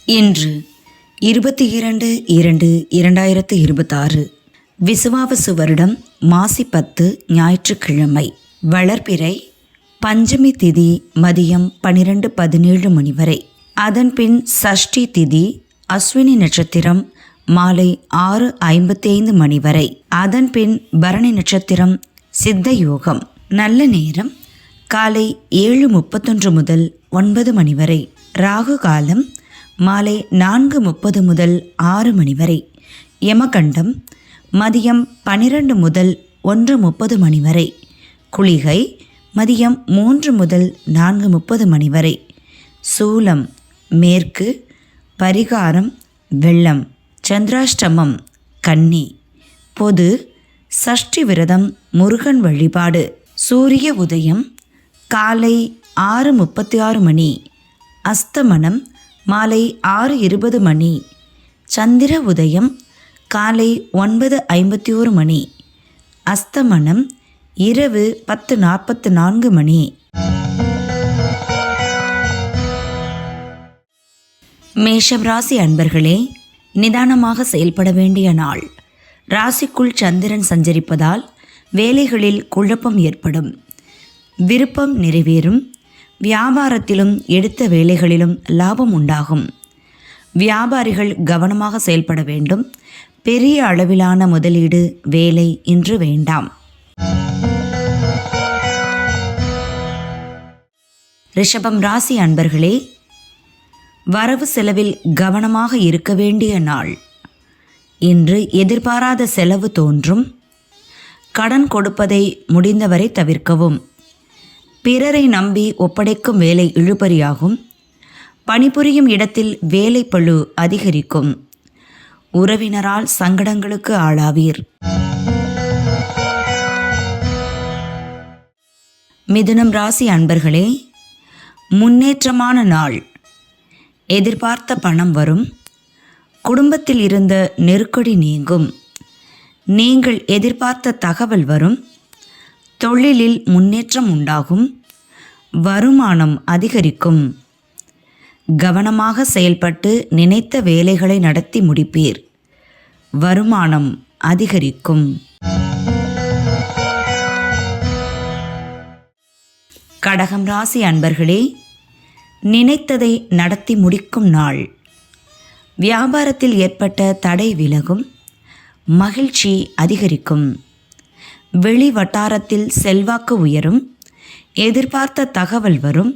இன்று 22/2/2026 விசுவாவசு வருடம் மாசி 10 ஞாயிற்றுக்கிழமை. வளர்பிறை பஞ்சமி திதி மதியம் 12:17 மணி வரை. அதன்பின் சஷ்டி திதி அஸ்வினி நட்சத்திரம் மாலை 6:55 மணி வரை. அதன்பின் பரணி நட்சத்திரம் சித்த யோகம். நல்ல நேரம் காலை 7:31 முதல் 9 மணி வரை. ராகு காலம் மாலை 4:30 முதல் 6 மணி வரை. யமகண்டம் மதியம் 12 முதல் 1:30 மணி வரை. குளிகை மதியம் 3 முதல் 4:30 மணி வரை. சூலம் மேற்கு. பரிகாரம் வெள்ளம். சந்திராஷ்டமம் கன்னி. பொது சஷ்டி விரதம் முருகன் வழிபாடு. சூரிய உதயம் காலை 6:36 மணி. அஸ்தமனம் மாலை 6:20 மணி. சந்திர உதயம் காலை 9:51 மணி. அஸ்தமனம் இரவு 10:44 மணி. மேஷம் ராசி அன்பர்களே, நிதானமாக செயல்பட வேண்டிய நாள். ராசிக்குள் சந்திரன் சஞ்சரிப்பதால் வேலைகளில் குழப்பம் ஏற்படும். விருப்பம் நிறைவேறும். வியாபாரத்திலும் எடுத்த வேலைகளிலும் லாபம் உண்டாகும். வியாபாரிகள் கவனமாக செயல்பட வேண்டும். பெரிய அளவிலான முதலீடு வேலை இன்று வேண்டாம். ரிஷபம் ராசி அன்பர்களே, வரவு செலவில் கவனமாக இருக்க வேண்டிய நாள். இன்று எதிர்பாராத செலவு தோன்றும். கடன் கொடுப்பதை முடிந்தவரை தவிர்க்கவும். பிறரை நம்பி ஒப்படைக்கும் வேலை இழுபறியாகும். பணிபுரியும் இடத்தில் வேலைப்பளு அதிகரிக்கும். உறவினரால் சங்கடங்களுக்கு ஆளாவீர். மிதுனம் ராசி அன்பர்களே, முன்னேற்றமான நாள். எதிர்பார்த்த பணம் வரும். குடும்பத்தில் இருந்த நெருக்கடி நீங்கும். நீங்கள் எதிர்பார்த்த தகவல் வரும். தொழிலில் முன்னேற்றம் உண்டாகும். வருமானம் அதிகரிக்கும். கவனமாக செயல்பட்டு நினைத்த வேலைகளை நடத்தி முடிப்பீர். வருமானம் அதிகரிக்கும். கடகம் ராசி அன்பர்களே, நினைத்ததை நடத்தி முடிக்கும் நாள். வியாபாரத்தில் ஏற்பட்ட தடை விலகும். மகிழ்ச்சி அதிகரிக்கும். வெளி வட்டாரத்தில் செல்வாக்கு உயரும். எதிர்பார்த்த தகவல் வரும்.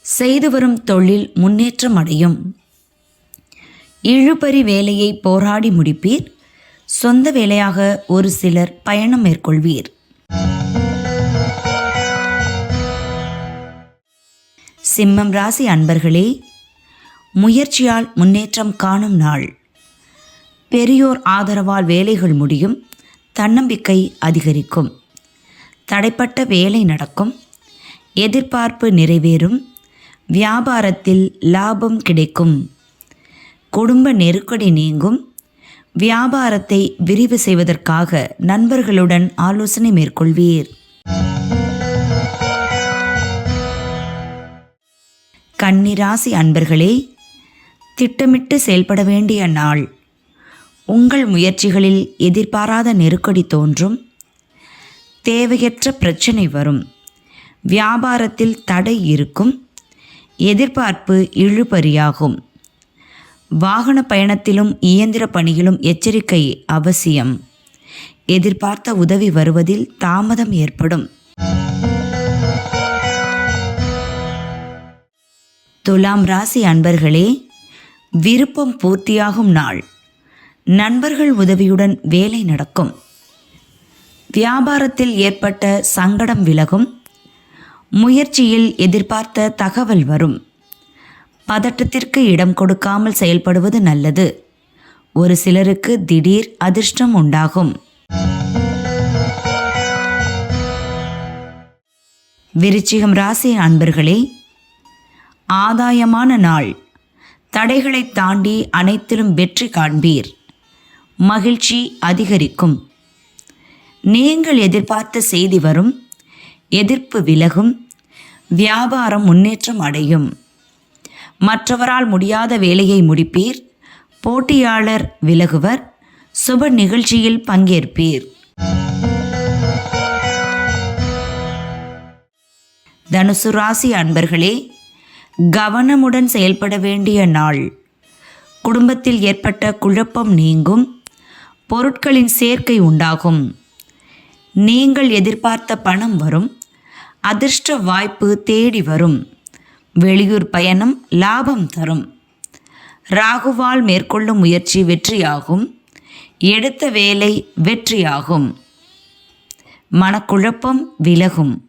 செய்து வரும் தொழில் முன்னேற்றம் அடையும். இழுபறி வேலையை போராடி முடிப்பீர். சொந்த வேலையாக ஒரு சிலர் பயணம் மேற்கொள்வீர். சிம்மம் ராசி அன்பர்களே, முயற்சியால் முன்னேற்றம் காணும் நாள். பெரியோர் ஆதரவால் வேலைகள் முடியும். தன்னம்பிக்கை அதிகரிக்கும். தடைப்பட்ட வேலை நடக்கும். எதிர்பார்ப்பு நிறைவேறும். வியாபாரத்தில் லாபம் கிடைக்கும். குடும்ப நெருக்கடி நீங்கும். வியாபாரத்தை விரிவு செய்வதற்காக நண்பர்களுடன் ஆலோசனை மேற்கொள்வீர். கன்னி ராசி அன்பர்களே, திட்டமிட்டு செயல்பட வேண்டிய நாள். உங்கள் முயற்சிகளில் எதிர்பாராத நெருக்கடி தோன்றும். தேவையற்ற பிரச்சனை வரும். வியாபாரத்தில் தடை இருக்கும். எதிர்பார்ப்பு இழுபறியாகும். வாகன பயணத்திலும் இயந்திர பணியிலும் எச்சரிக்கை அவசியம். எதிர்பார்த்த உதவி வருவதில் தாமதம் ஏற்படும். துலாம் ராசி அன்பர்களே, விருப்பம் பூர்த்தியாகும் நாள். நண்பர்கள் உதவியுடன் வேலை நடக்கும். வியாபாரத்தில் ஏற்பட்ட சங்கடம் விலகும். முயற்சியில் எதிர்பார்த்த தகவல் வரும். பதட்டத்திற்கு இடம் கொடுக்காமல் செயல்படுவது நல்லது. ஒரு சிலருக்கு திடீர் அதிர்ஷ்டம் உண்டாகும். விருச்சிகம் ராசி அன்பர்களே, ஆதாயமான நாள். தடைகளை தாண்டி அனைத்திலும் வெற்றி காண்பீர். மகிழ்ச்சி அதிகரிக்கும். நீங்கள் எதிர்பார்த்த செய்தி வரும். எதிர்ப்பு விலகும். வியாபாரம் முன்னேற்றம் அடையும். மற்றவரால் முடியாத வேலையை முடிப்பீர். போட்டியாளர் விலகுவர். சுப நிகழ்ச்சியில் பங்கேற்பீர். தனுசு ராசி அன்பர்களே, கவனமுடன் செயல்பட வேண்டிய நாள். குடும்பத்தில் ஏற்பட்ட குழப்பம் நீங்கும். பொருட்களின் சேர்க்கை உண்டாகும். நீங்கள் எதிர்பார்த்த பணம் வரும். அதிர்ஷ்ட வாய்ப்பு தேடி வரும். வெளியூர் பயணம் லாபம் தரும். ராகுவால் மேற்கொள்ளும் முயற்சி வெற்றியாகும். எடுத்த வேலை வெற்றியாகும். மனக்குழப்பம் விலகும்.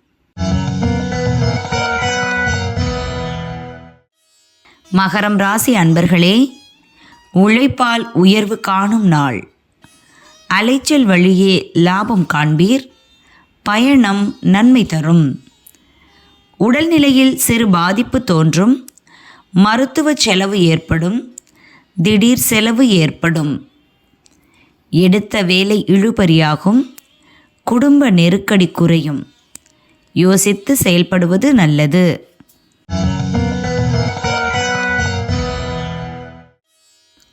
மகரம் ராசி அன்பர்களே, உழைப்பால் உயர்வு காணும் நாள். அலைச்சல் வழியே லாபம் காண்பீர். பயணம் நன்மை தரும். உடல்நிலையில் சிறு பாதிப்பு தோன்றும். மருத்துவ செலவு ஏற்படும். திடீர் செலவு ஏற்படும். எடுத்த வேலை இழுபறியாகும். குடும்ப நெருக்கடி குறையும். யோசித்து செயல்படுவது நல்லது.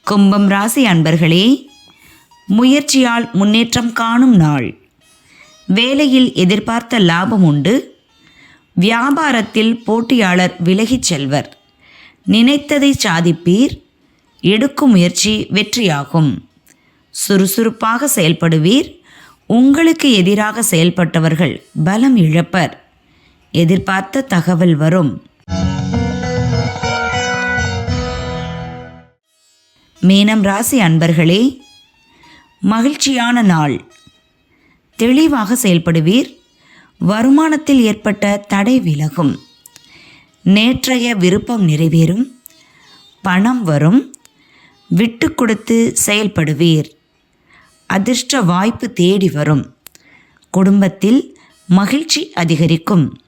கும்பம் ராசி அன்பர்களே, முயற்சியால் முன்னேற்றம் காணும் நாள். வேலையில் எதிர்பார்த்த லாபம் உண்டு. வியாபாரத்தில் போட்டியாளர் விலகிச் செல்வர். நினைத்ததை சாதிப்பீர். எடுக்கும் முயற்சி வெற்றியாகும். சுறுசுறுப்பாக செயல்படுவீர். உங்களுக்கு எதிராக செயல்பட்டவர்கள் பலம் இழப்பர். எதிர்பார்த்த தகவல் வரும். மீனம் ராசி அன்பர்களே, மகிழ்ச்சியான நாள். தெளிவாக செயல்படுவீர். வருமானத்தில் ஏற்பட்ட தடை விலகும். நேற்றைய விருப்பம் நிறைவேறும். பணம் வரும். விட்டு கொடுத்து செயல்படுவீர். அதிர்ஷ்ட வாய்ப்பு தேடி வரும். குடும்பத்தில் மகிழ்ச்சி அதிகரிக்கும்.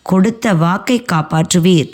கொடுத்த வாக்கை காப்பாற்றுவீர்.